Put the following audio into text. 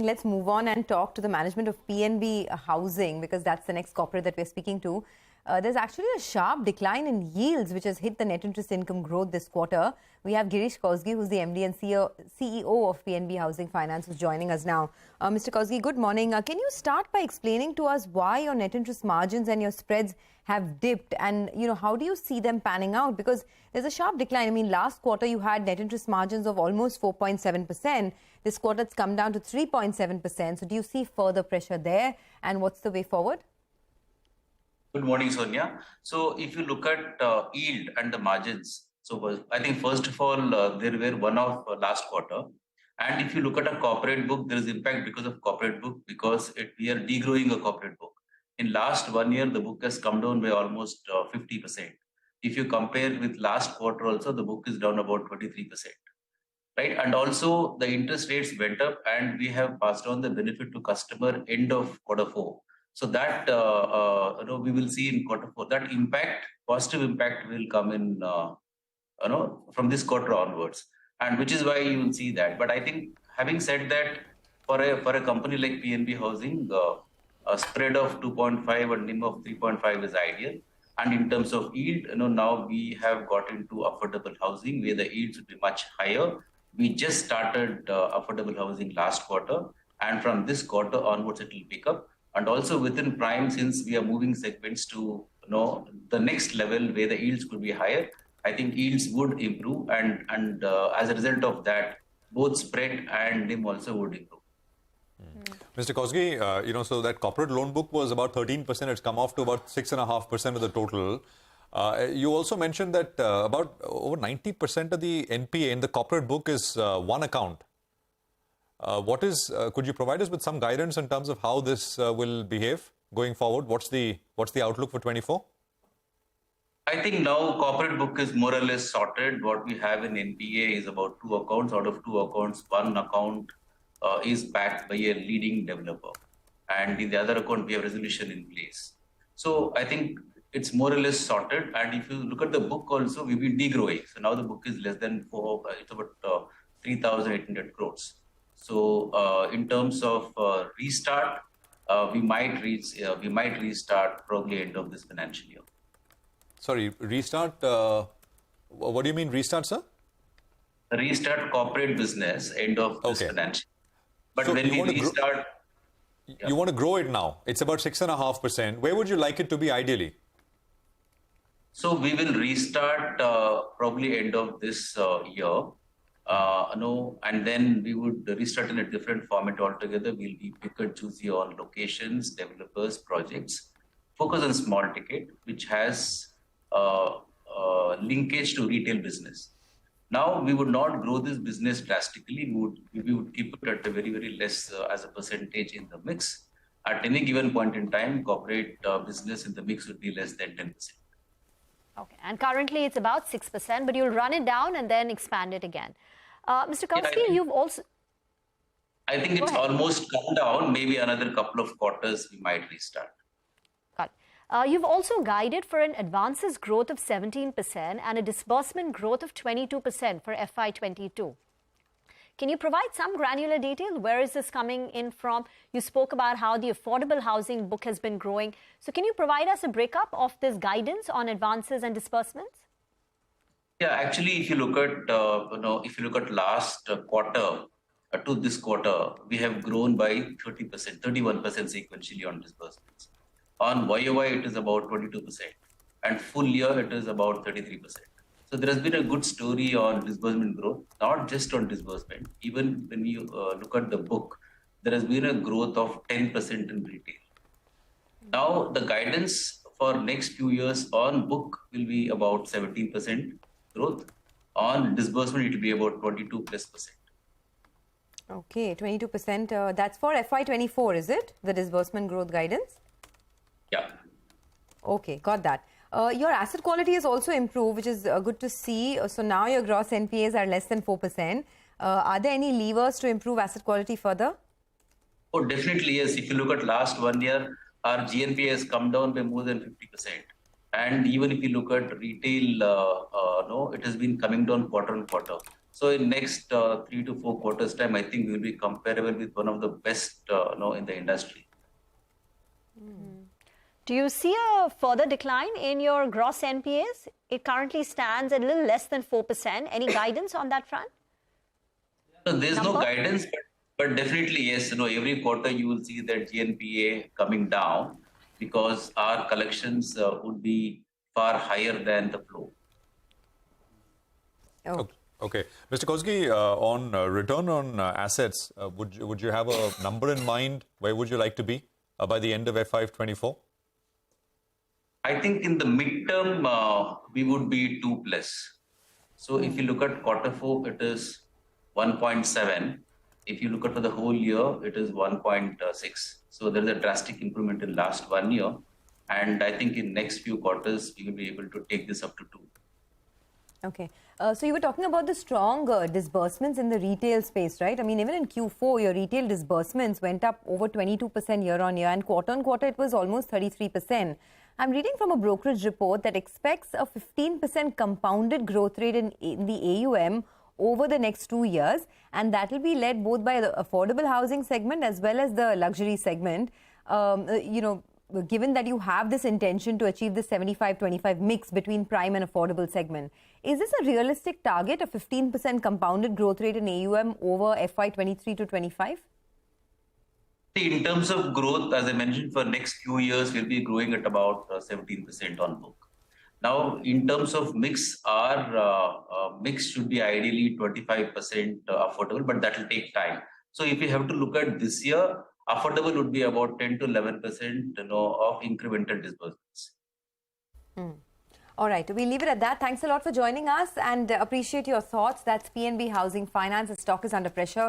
let's move on and talk to the management of PNB Housing, because that's the next corporate that we're speaking to. There's actually a sharp decline in yields which has hit the net interest income growth this quarter. We have Girish Kousgi, who's the MD and CEO of PNB Housing Finance, who's joining us now. Mr. Kousgi, good morning. Can you start by explaining to us why your net interest margins and your spreads have dipped, and how do you see them panning out? Because there's a sharp decline. I mean, last quarter you had net interest margins of almost 4.7%. This quarter it's come down to 3.7%. So do you see further pressure there, and what's the way forward? Good morning, Sonia. So if you look at yield and the margins, so I think first of all, there were one-off last quarter. And if you look at a corporate book, there is impact because of corporate book, because we are degrowing a corporate book. In last 1 year, the book has come down by almost 50%. If you compare with last quarter also, the book is down about 23%. Right? And also the interest rates went up, and we have passed on the benefit to customer end of Q4. So that we will see in Q4. That impact, positive impact, will come in from this quarter onwards, and which is why you will see that. But I think, having said that, for a company like PNB Housing, a spread of 2.5 and NIM of 3.5 is ideal. And in terms of yield, now we have got into affordable housing where the yields would be much higher. We just started affordable housing last quarter, and from this quarter onwards it will pick up. And also within prime, since we are moving segments to the next level where the yields could be higher, I think yields would improve, and as a result of that, both spread and NIM also would improve. Mr. Kousgi, so that corporate loan book was about 13%. It's come off to about 6.5% of the total. You also mentioned that about over 90% of the NPA in the corporate book is one account. Could you provide us with some guidance in terms of how this will behave going forward? What's the outlook for 24? I think now corporate book is more or less sorted. What we have in NPA is about 2 accounts. Out of 2 accounts, 1 account is backed by a leading developer, and in the other account we have resolution in place. So I think it's more or less sorted. And if you look at the book also, we've been degrowing. So now the book is less than 4. It's about 3,800 crores. So in terms of restart, we might restart probably end of this financial year. Sorry, restart? What do you mean restart, sir? Restart corporate business end of this financial year. But so when we restart... You want to grow it now. It's about 6.5%. Where would you like it to be ideally? So we will restart probably end of this year. And then we would restart in a different format altogether. We'll be pick and choosy on locations, developers, projects. Focus on small ticket, which has linkage to retail business. Now, we would not grow this business drastically. We would keep it at a very, very less as a percentage in the mix. At any given point in time, corporate business in the mix would be less than 10%. Okay, and currently it's about 6%, but you'll run it down and then expand it again. Mr. Kousgi, you've also... I think it's almost come down. Maybe another couple of quarters we might restart. Got it. You've also guided for an advances growth of 17% and a disbursement growth of 22% for FY22. Can you provide some granular detail? Where is this coming in from? You spoke about how the affordable housing book has been growing. So can you provide us a breakup of this guidance on advances and disbursements? Yeah, actually, if you look at last quarter to this quarter, we have grown by 30%, 31% sequentially on disbursements. On YOY, it is about 22%, and full year it is about 33%. So there has been a good story on disbursement growth, not just on disbursement. Even when you look at the book, there has been a growth of 10% in retail. Now, the guidance for next few years on book will be about 17% growth. On disbursement, it will be about 22+%. Okay, 22%. That's for FY24, is it? The disbursement growth guidance? Yeah. Okay, got that. Your asset quality has also improved, which is good to see. So now your gross NPAs are less than 4%. Are there any levers to improve asset quality further? Oh, definitely, yes. If you look at last 1 year, our GNPA has come down by more than 50%. And even if you look at retail, it has been coming down quarter on quarter. So in next 3 to 4 quarters time, I think we will be comparable with one of the best in the industry. Do you see a further decline in your gross NPAs? It currently stands at a little less than 4%. Any guidance on that front? So there's no Number? guidance, but definitely yes, every quarter you will see that GNPA coming down because our collections would be far higher than the flow. Oh. Okay. Mr. Kosgi, on return on assets, would you have a number in mind? Where would you like to be by the end of FY24? I think in the midterm, we would be 2+. So if you look at quarter 4, it is 1.7. If you look at for the whole year, it is 1.6. So there is a drastic improvement in last 1 year. And I think in next few quarters, we will be able to take this up to 2. Okay. So you were talking about the strong disbursements in the retail space, right? I mean, even in Q4, your retail disbursements went up over 22% year on year, and quarter on quarter, it was almost 33%. I'm reading from a brokerage report that expects a 15% compounded growth rate in the AUM over the next 2 years, and that will be led both by the affordable housing segment as well as the luxury segment. Given that you have this intention to achieve the 75-25 mix between prime and affordable segment, is this a realistic target, a 15% compounded growth rate in AUM over FY23 to 25? In terms of growth, as I mentioned, for next few years, we'll be growing at about 17% on book. Now, in terms of mix, our mix should be ideally 25% affordable, but that will take time. So if you have to look at this year, affordable would be about 10 to 11% of incremental disbursements. All right, we'll leave it at that. Thanks a lot for joining us and appreciate your thoughts. That's PNB Housing Finance. The stock is under pressure.